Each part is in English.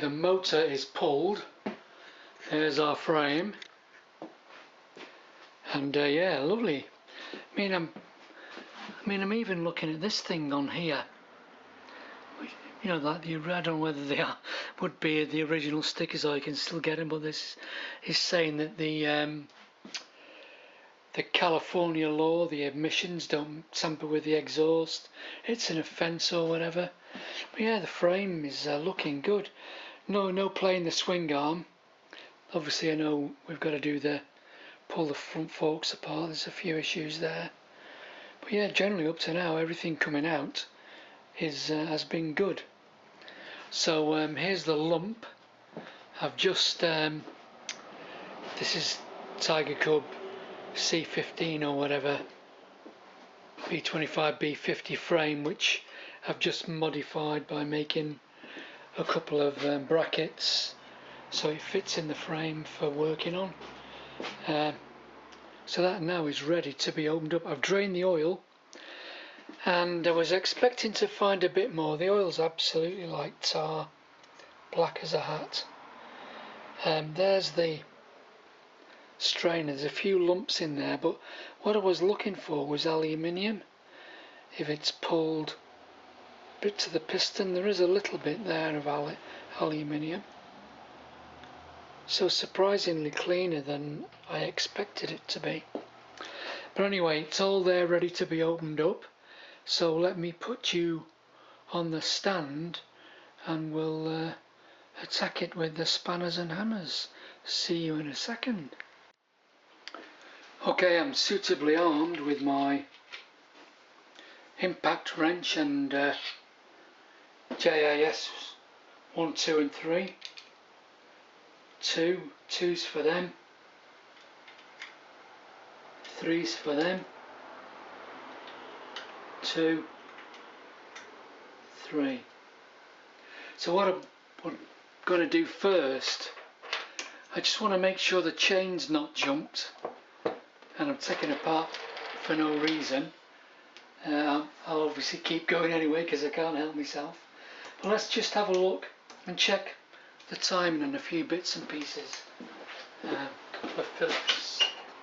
the motor is pulled. There's our frame, and yeah, lovely. I mean, I'm even looking at this thing on here. You know, like I don't know whether they would be the original stickers or you can still get them, but this is saying that the California law, the emissions, don't tamper with the exhaust. It's an offence or whatever. But yeah, the frame is looking good. No playing the swing arm. Obviously, I know we've got to do pull the front forks apart. There's a few issues there. But yeah, generally up to now, everything coming out has been good. So here's the lump. I've just this is Tiger Cub C15 or whatever, B25 B50 frame, which I've just modified by making a couple of brackets so it fits in the frame for working on. So that now is ready to be opened up. I've drained the oil, and I was expecting to find a bit more. The oil's absolutely like tar, black as a hat. There's the strainer. There's a few lumps in there, but what I was looking for was aluminium. If it's pulled a bit to the piston, there is a little bit there of aluminium. So surprisingly cleaner than I expected it to be. But anyway, it's all there ready to be opened up. So let me put you on the stand and we'll attack it with the spanners and hammers. See you in a second. Okay, I'm suitably armed with my impact wrench and JIS 1, 2 and 3. Twos for them, 3s for them, 2, 3. So what I'm going to do first, I just want to make sure the chain's not jumped, and I'm taking it apart for no reason. I'll obviously keep going anyway because I can't help myself. But let's just have a look and check the timing and a few bits and pieces. A couple of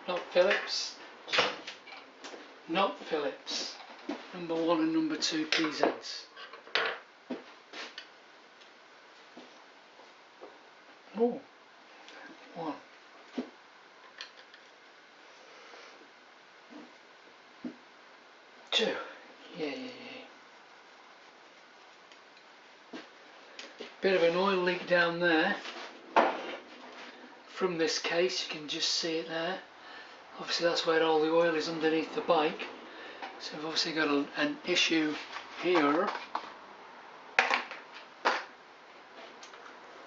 not Phillips, number 1 and number 2 PZs. Oh, 1. 2. Yeah. Bit of an oil leak down there from this case, you can just see it there. Obviously that's where all the oil is underneath the bike, so we've obviously got an issue here.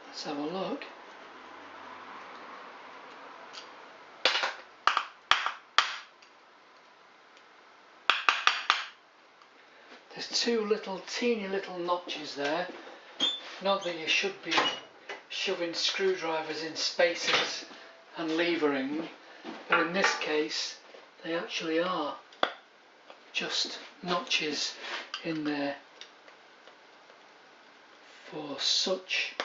Let's have a look. There's 2 teeny little notches there. Not that you should be shoving screwdrivers in spaces and levering, but in this case they actually are just notches in there for such.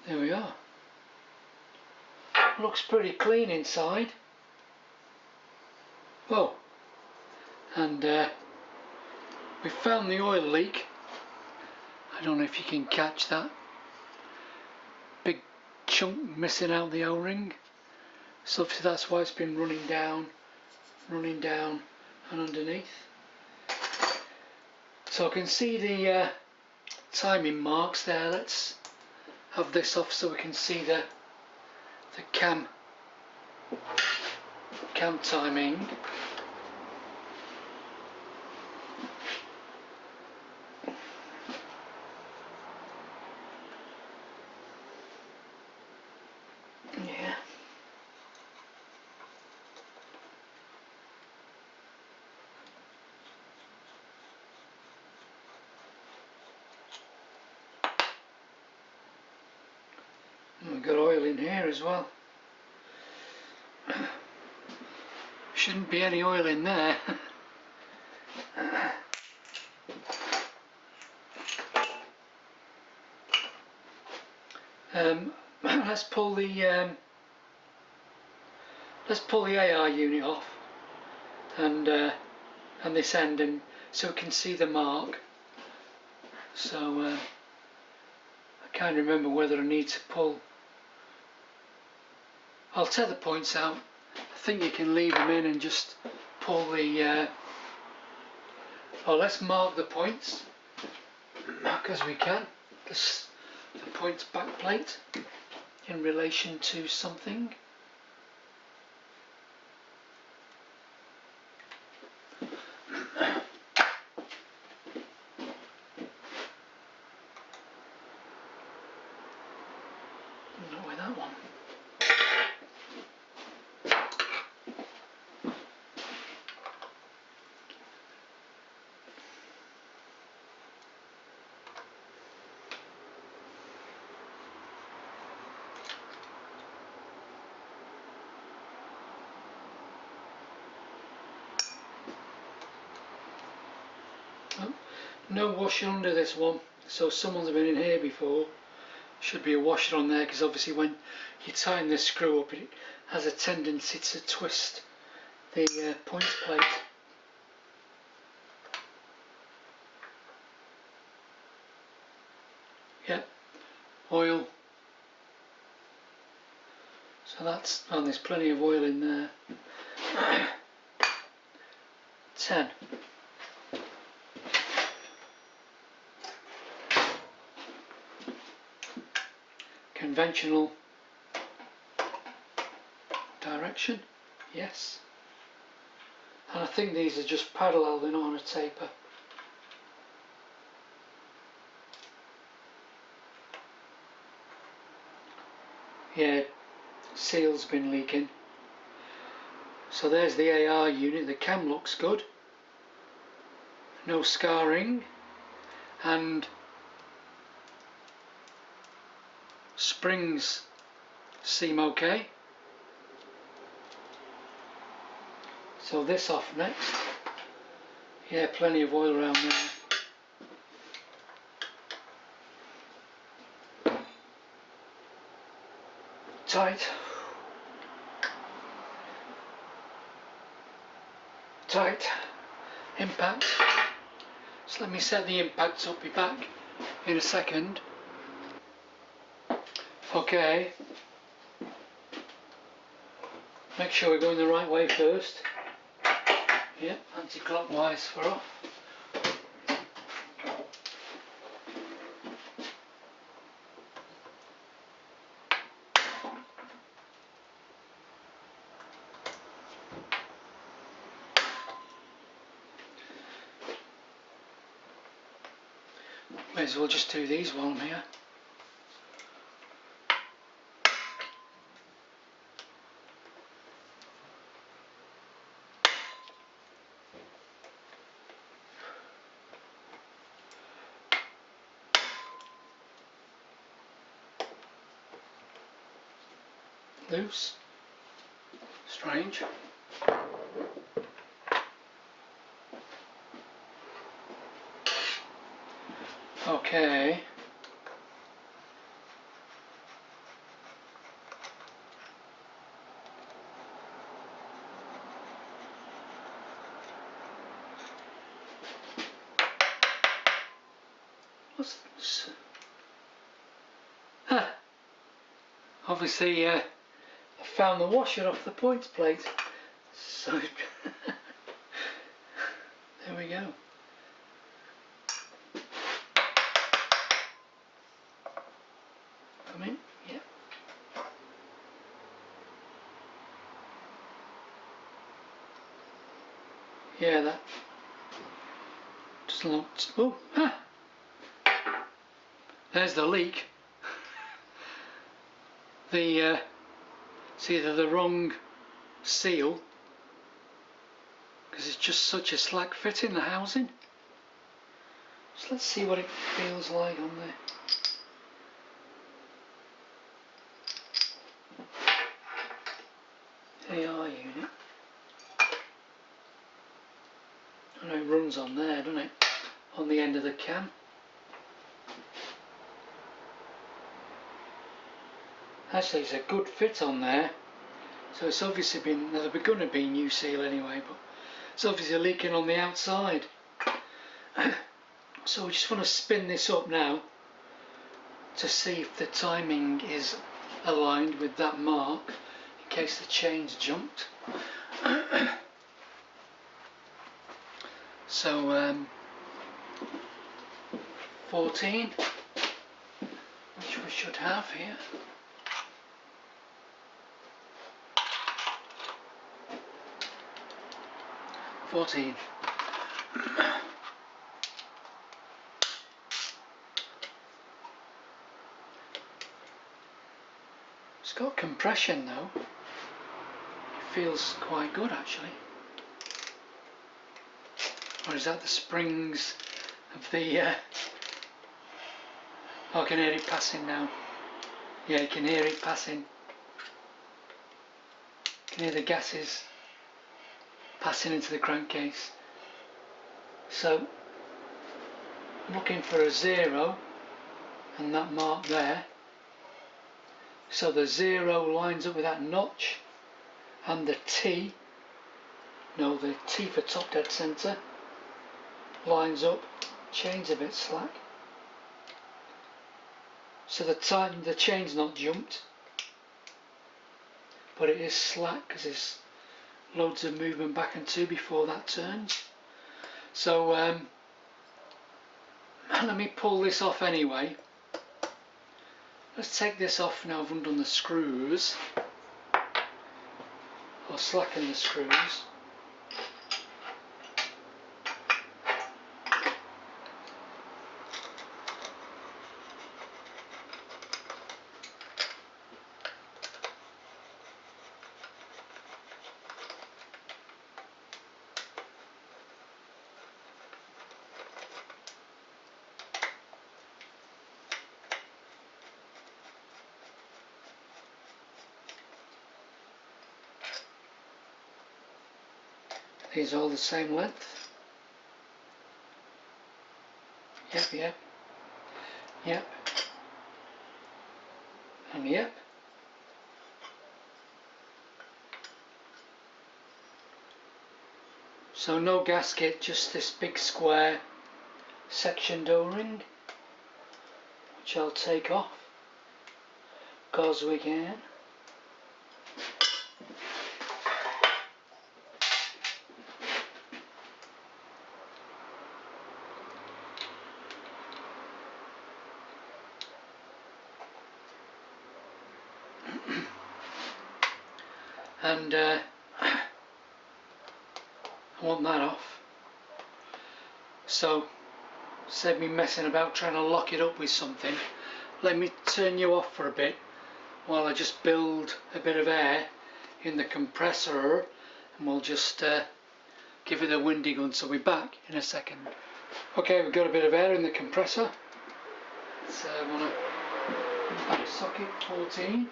There we are. Looks pretty clean inside. Oh, and we found the oil leak. I don't know if you can catch that big chunk missing out the O-ring. So obviously that's why it's been running down and underneath. So I can see the timing marks there. Let's have this off so we can see the cam timing. Yeah. And we've got oil in here as well. Shouldn't be any oil in there. Let's pull the AR unit off and this end, and so we can see the mark. So I can't remember whether I need to pull. I'll take the points out. I think you can leave them in and just pull the. Let's mark the points because we can. The points back plate in relation to something. Not with that one. No washer under this one, so someone's been in here before. Should be a washer on there, because obviously when you tighten this screw up it has a tendency to twist the points plate. Yep, oil. So that's, oh, there's plenty of oil in there. 10. Conventional direction, yes. And I think these are just parallel, they're not on a taper. Yeah, seal's been leaking. So there's the AR unit, the cam looks good. No scarring, and springs seem okay. So this off next. Yeah, plenty of oil around there. Tight. Tight. Impact. So let me set the impacts up, be back in a second. Okay. Make sure we're going the right way first. Yep, anti-clockwise for off. May as well just do these while I'm here. Loose. Strange. Okay. What's this? Huh. Obviously, I found the washer off the points plate. So there we go. Come in, yeah. Yeah, that just looked. Oh, huh. There's the leak. It's either the wrong seal, because it's just such a slack fit in the housing. So let's see what it feels like on the AR unit. I know it runs on there, doesn't it? On the end of the cam. Actually, it's a good fit on there. So it's obviously been, there's going to be new seal anyway, but it's obviously leaking on the outside. So we just want to spin this up now to see if the timing is aligned with that mark in case the chain's jumped. So 14, which we should have here. It's got compression though. It feels quite good actually. Or is that the springs of the... Oh, I can hear it passing now. Yeah, you can hear it passing. You can hear the gases passing into the crankcase. So I'm looking for a 0 and that mark there. So the 0 lines up with that notch, and the T, no, the T for top dead centre, lines up. Chain's a bit slack. So the chain's not jumped, but it is slack because there's loads of movement back and to before that turns. So let me pull this off anyway. Let's take this off now I've undone the screws, or slacken the screws. These are all the same length. Yep. And yep. So no gasket, just this big square sectioned O-ring, which I'll take off because we can. And I want that off, so save me messing about trying to lock it up with something. Let me turn you off for a bit while I just build a bit of air in the compressor, and we'll just give it a windy gun. So we'll be back in a second. Okay, we've got a bit of air in the compressor. So I want to back socket 14.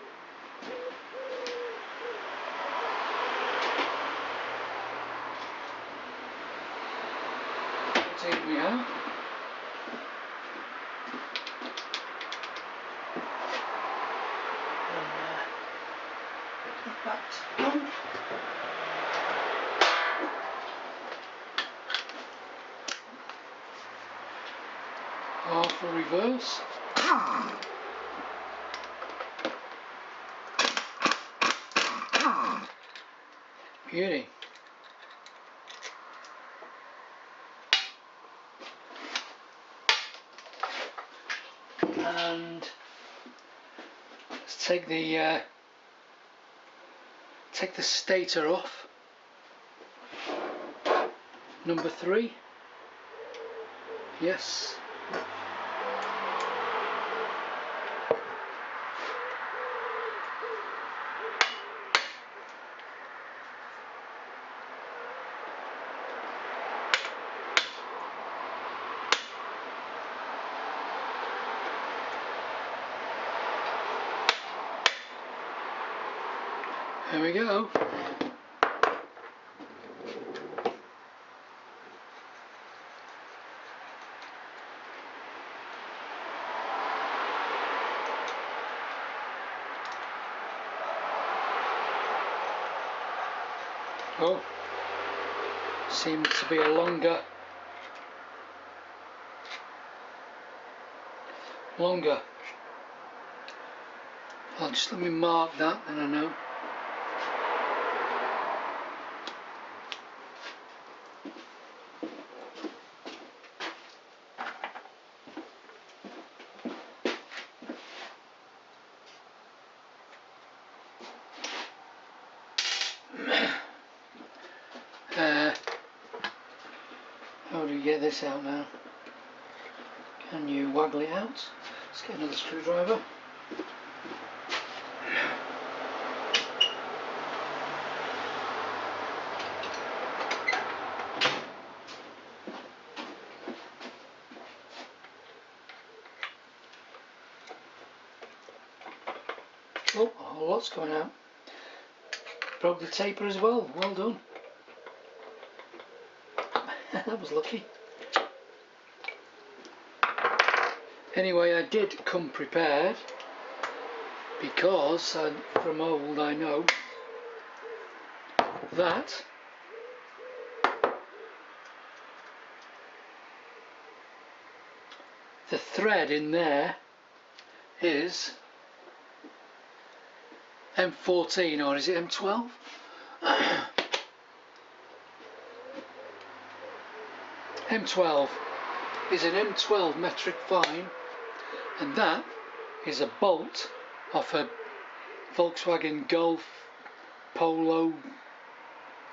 We have. And back on. Half a reverse. Beauty. And let's take the stator off. Number 3. Yes. There we go. Oh, seems to be a longer. I'll just let me mark that, and I know. How do you get this out now? Can you waggle it out? Let's get another screwdriver. Oh, a whole lot's coming out. Broke the taper as well. Well done. That was lucky. Anyway, I did come prepared because from old I know that the thread in there is M14, or is it M12? M12 is an M12 metric fine, and that is a bolt off a Volkswagen Golf, Polo,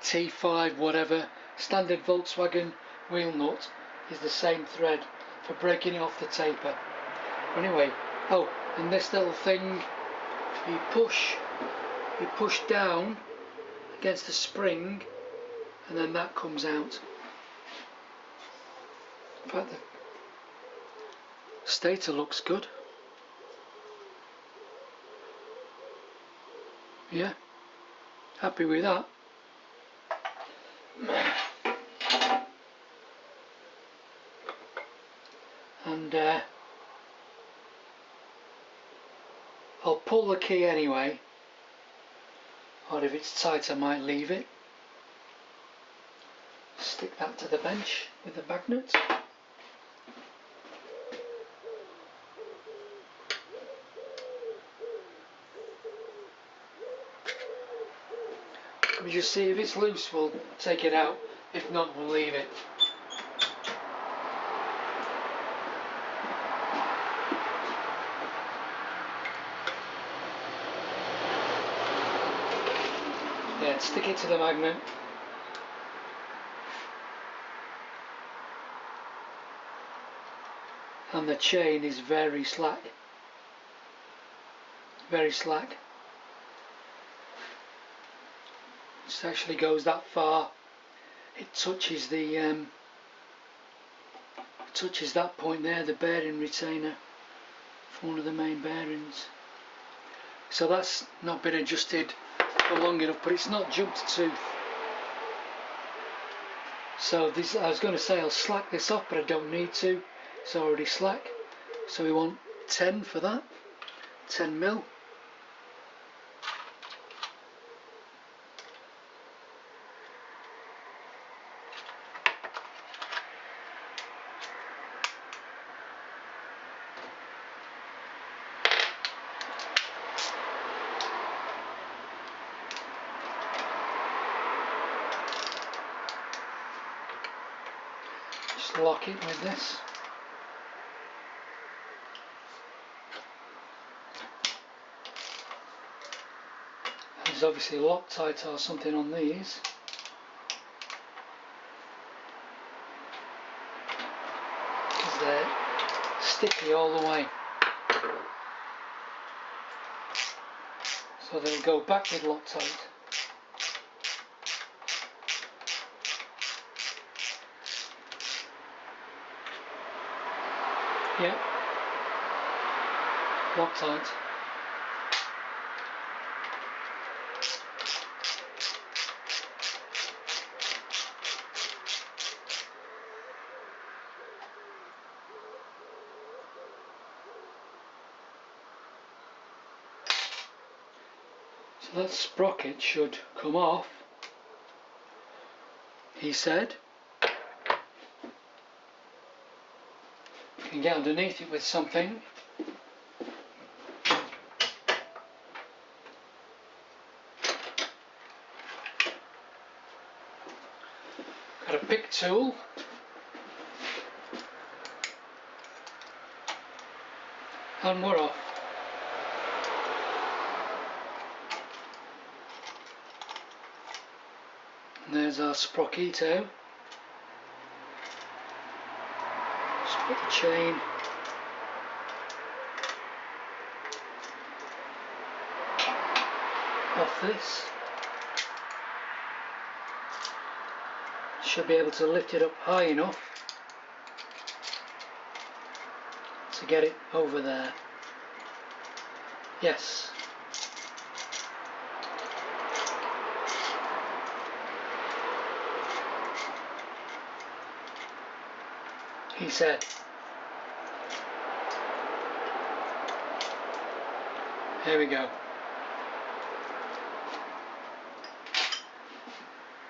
T5, whatever. Standard Volkswagen wheel nut is the same thread for breaking it off the taper. Anyway, oh, and this little thing, you push down against the spring, and then that comes out. In fact, the stator looks good. Yeah, happy with that. And I'll pull the key anyway, or if it's tight I might leave it. Stick that to the bench with the magnet. Let me just see if it's loose, we'll take it out. If not, we'll leave it. Yeah, stick it to the magnet. And the chain is very slack. Very slack. It actually goes that far. It touches the touches that point there, the bearing retainer for one of the main bearings. So that's not been adjusted for long enough, but it's not jumped a tooth. So this, I was going to say I'll slack this off, but I don't need to. It's already slack. So we want 10 for that. 10 mil. Just lock it with this. There's obviously Loctite or something on these. Because they're sticky all the way. So they'll go back with Loctite. Yeah, Loctite. So that sprocket should come off. he said. You can get underneath it with something. Got a pick tool. And we're off. And there's our sprockito. Just put the chain off this. Should be able to lift it up high enough to get it over there. Yes. He said. Here we go.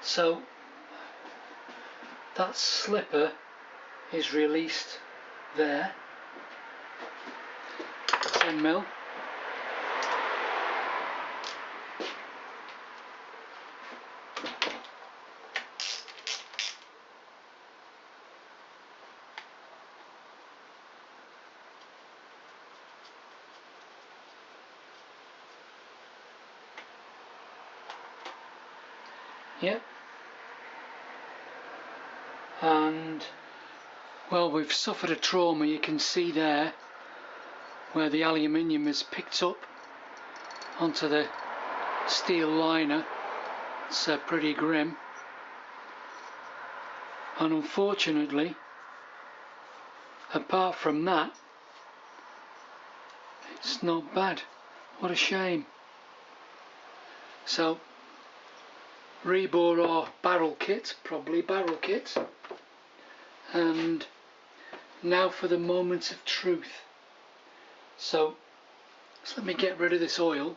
So that slipper is released there. 10mm. Yep. And well, we've suffered a trauma. You can see there where the aluminium is picked up onto the steel liner. It's pretty grim, and unfortunately, apart from that, it's not bad. What a shame. So rebore our barrel kit, probably barrel kit, and now for the moment of truth. So let me get rid of this oil.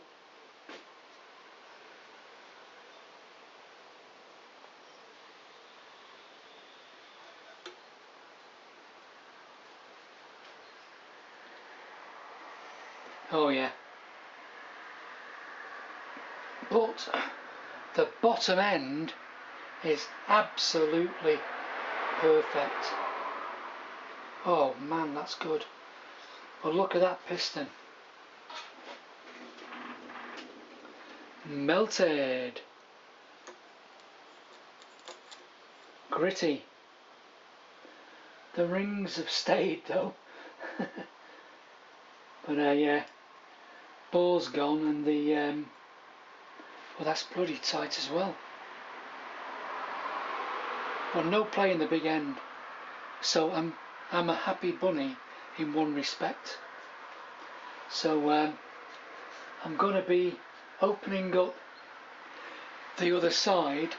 Oh yeah. But the bottom end is absolutely perfect. Oh man, that's good. Well, look at that piston. Melted. Gritty. The rings have stayed though. But yeah, bore's gone, and the well, that's bloody tight as well. Well, no play in the big end, so I'm a happy bunny in one respect. So I'm going to be opening up the other side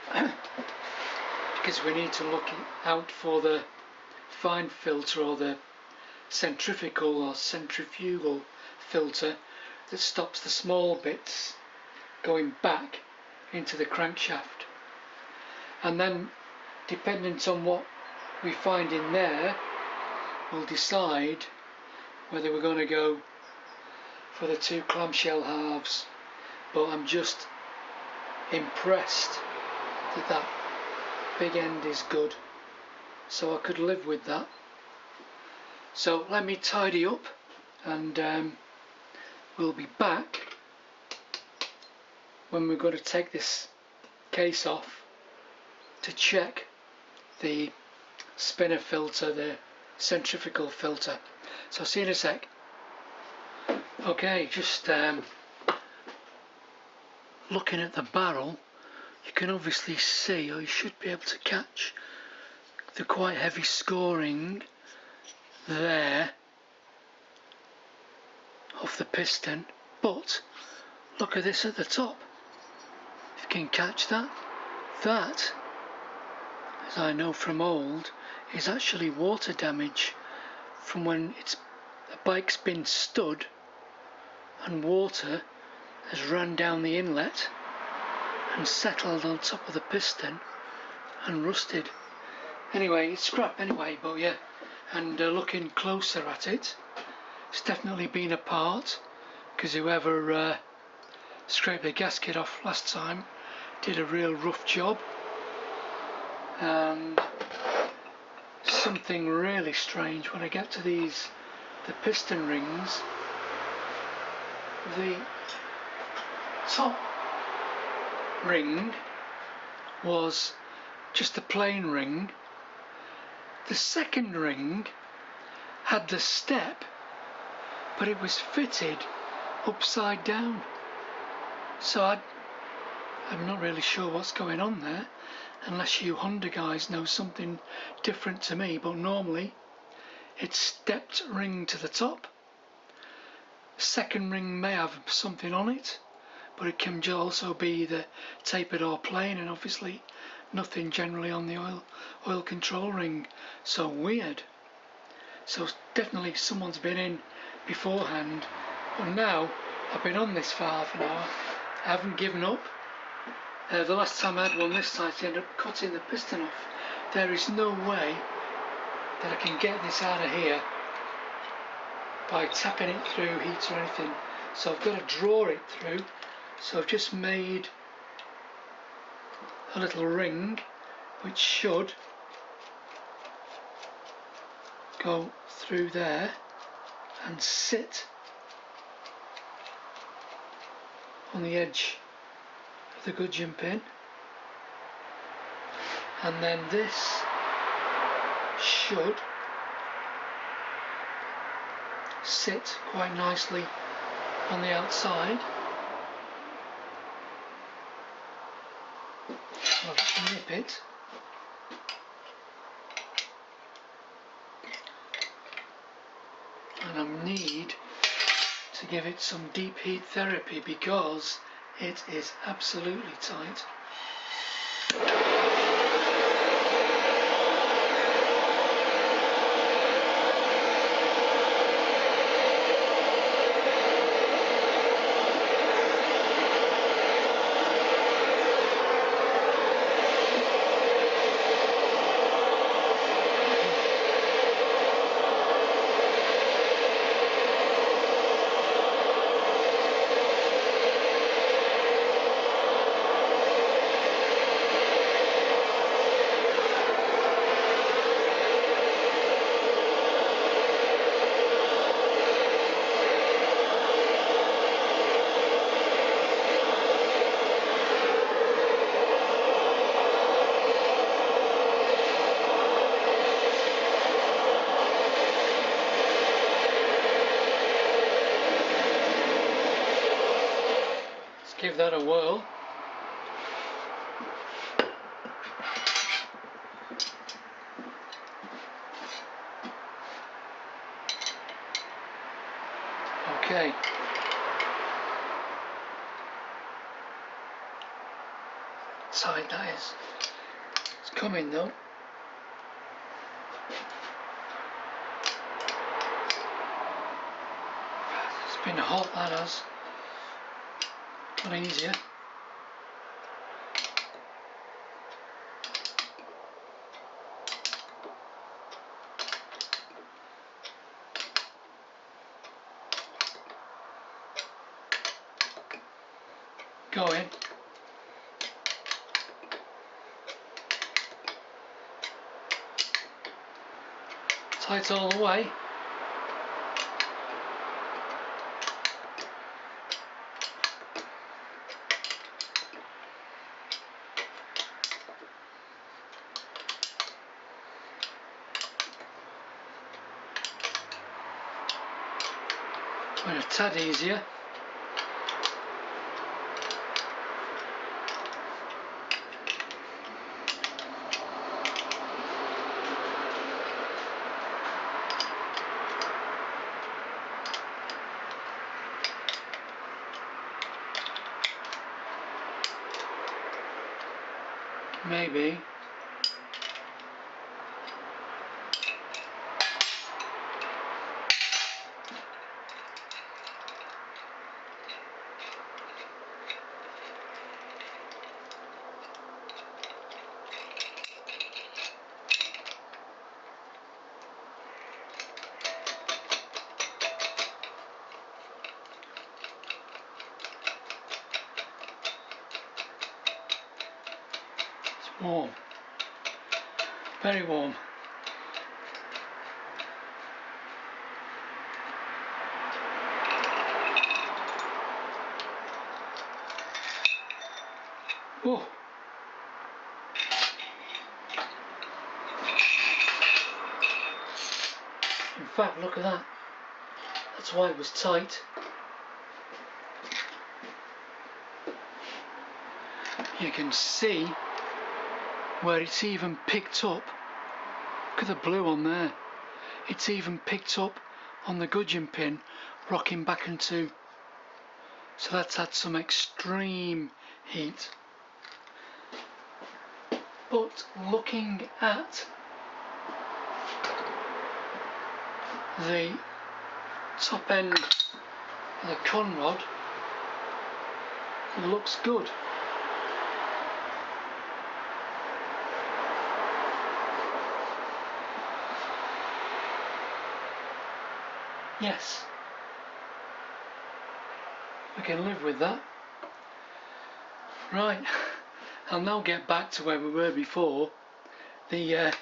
because we need to look out for the fine filter, or the centrifugal or centrifugal filter that stops the small bits going back into the crankshaft. And then, dependent on what we find in there, we'll decide whether we're going to go for the 2 clamshell halves. But I'm just impressed that that big end is good, so I could live with that. So let me tidy up, and we'll be back when we're going to take this case off to check the spinner filter, the centrifugal filter. So see you in a sec. Okay, just looking at the barrel, you can obviously see, or you should be able to catch, the quite heavy scoring there of the piston. But look at this at the top. If you can catch that, that, as I know from old, is actually water damage from when the bike's been stood and water has run down the inlet and settled on top of the piston and rusted. Anyway, it's scrap anyway, but yeah. And looking closer at it, it's definitely been apart, because whoever scraped the gasket off last time did a real rough job. And something really strange when I get to the piston rings, the top ring was just a plain ring. The second ring had the step, but it was fitted upside down. So I'm not really sure what's going on there, unless you Honda guys know something different to me, but normally it's stepped ring to the top. Second ring may have something on it, but it can also be the tapered or plain, and obviously nothing generally on the oil control ring. So weird. So definitely someone's been in beforehand, but now I've been on this for half an hour. I haven't given up. The last time I had one this size, I ended up cutting the piston off. There is no way that I can get this out of here by tapping it through heat or anything. So I've got to draw it through. So I've just made a little ring which should go through there and sit on the edge of the gudgeon pin, and then this should sit quite nicely on the outside. I'll just nip it. And I need to give it some deep heat therapy because it is absolutely tight. Give that a whirl. Okay. Tight that is. It's coming though. It's been hot, that has. Not easier. Go in. Tight all the way. Went a tad easier. Maybe. Warm. Very warm. Oh. In fact, look at that. That's why it was tight. You can see where it's even picked up. Look at the blue on there. It's even picked up on the gudgeon pin, rocking back and two. So that's had some extreme heat. But looking at the top end of the conrod, it looks good. Yes, we can live with that. Right, I'll now get back to where we were before, the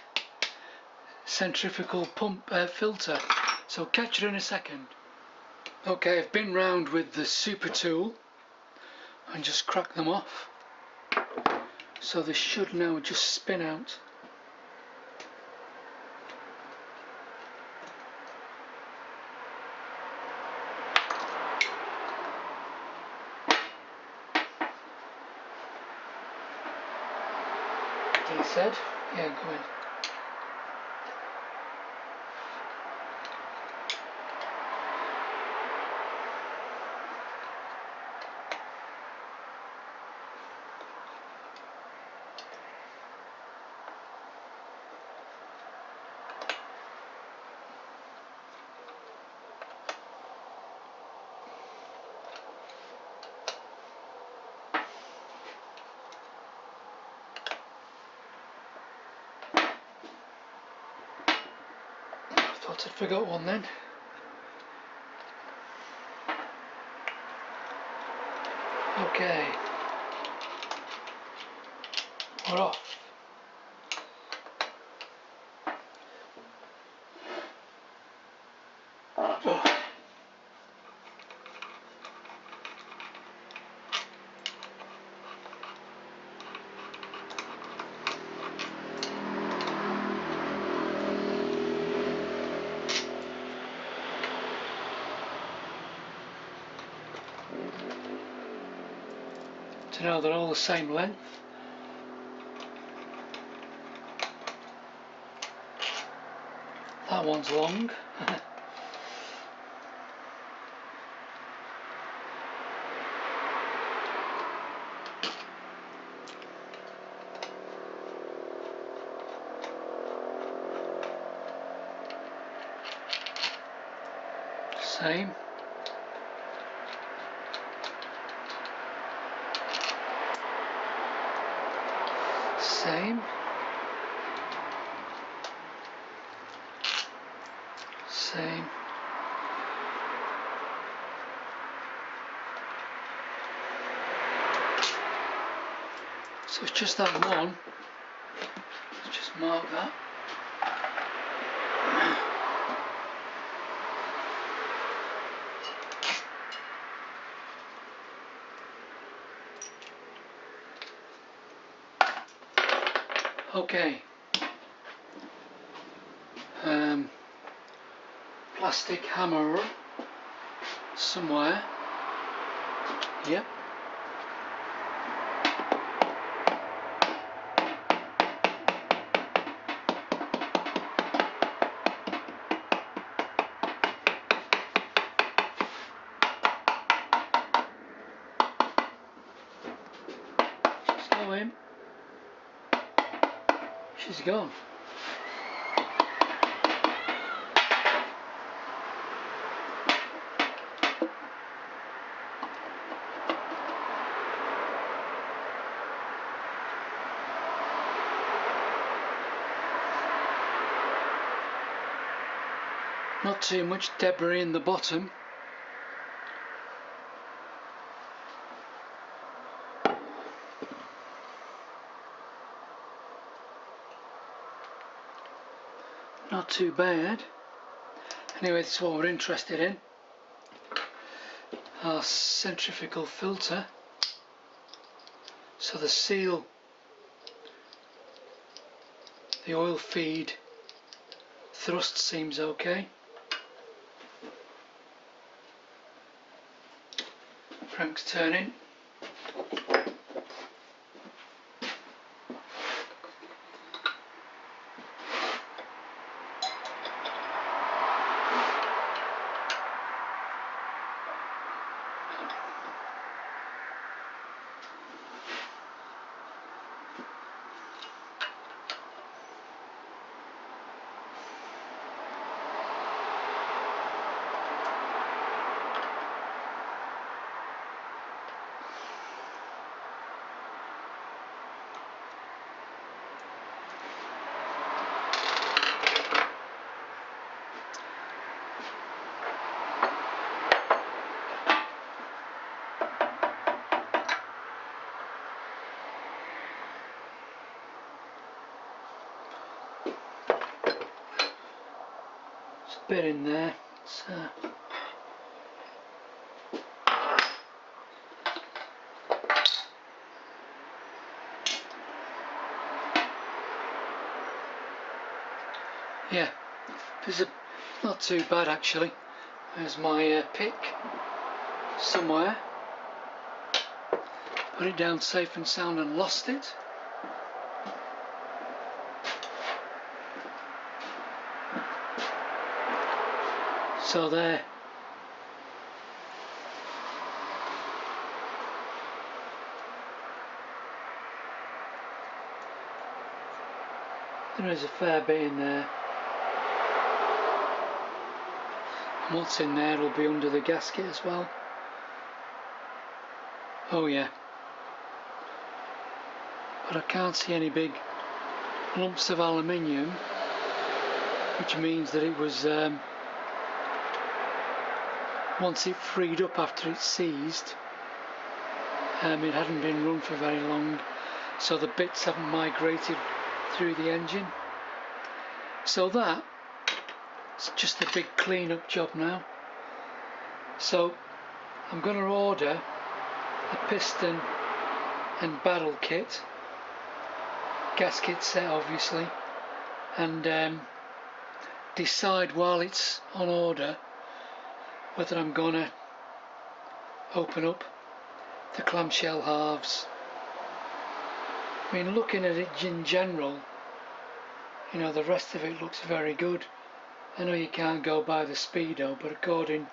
centrifugal pump filter. So catch you in a second. Okay, I've been round with the super tool and just crack them off. So they should now just spin out. He said, yeah, go in. Thought I'd forgot one then. Okay, we're off. Oh. So now they're all the same length. That one's long. Same. Same. Same. So it's just that one. Let's just mark that. Okay. Plastic hammer somewhere. Yep. Slow him. She's gone. Not too much debris in the bottom. not too bad. Anyway, this is what we're interested in. Our centrifugal filter. So the seal, the oil feed thrust seems okay. Frank's turning. Bit in there. Yeah, this is not too bad actually. There's my pick somewhere. Put it down safe and sound and lost it. So there. There is a fair bit in there. And what's in there will be under the gasket as well. Oh yeah. But I can't see any big lumps of aluminium, which means that it was once it freed up after it seized, it hadn't been run for very long, so the bits haven't migrated through the engine. So that's just a big clean-up job now. So I'm going to order a piston and barrel kit, gasket set obviously, and decide while it's on order whether I'm going to open up the clamshell halves. I mean, looking at it in general, you know, the rest of it looks very good. I know you can't go by the speedo, but according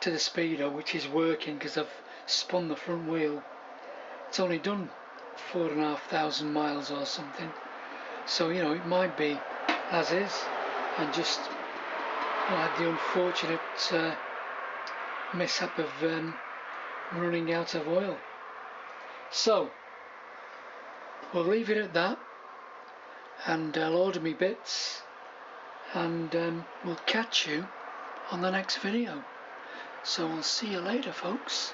to the speedo, which is working because I've spun the front wheel, it's only done 4,500 miles or something. So, you know, it might be as is, and just had the unfortunate mishap of running out of oil. So we'll leave it at that, and I'll order me bits, and we'll catch you on the next video. So we'll see you later, folks.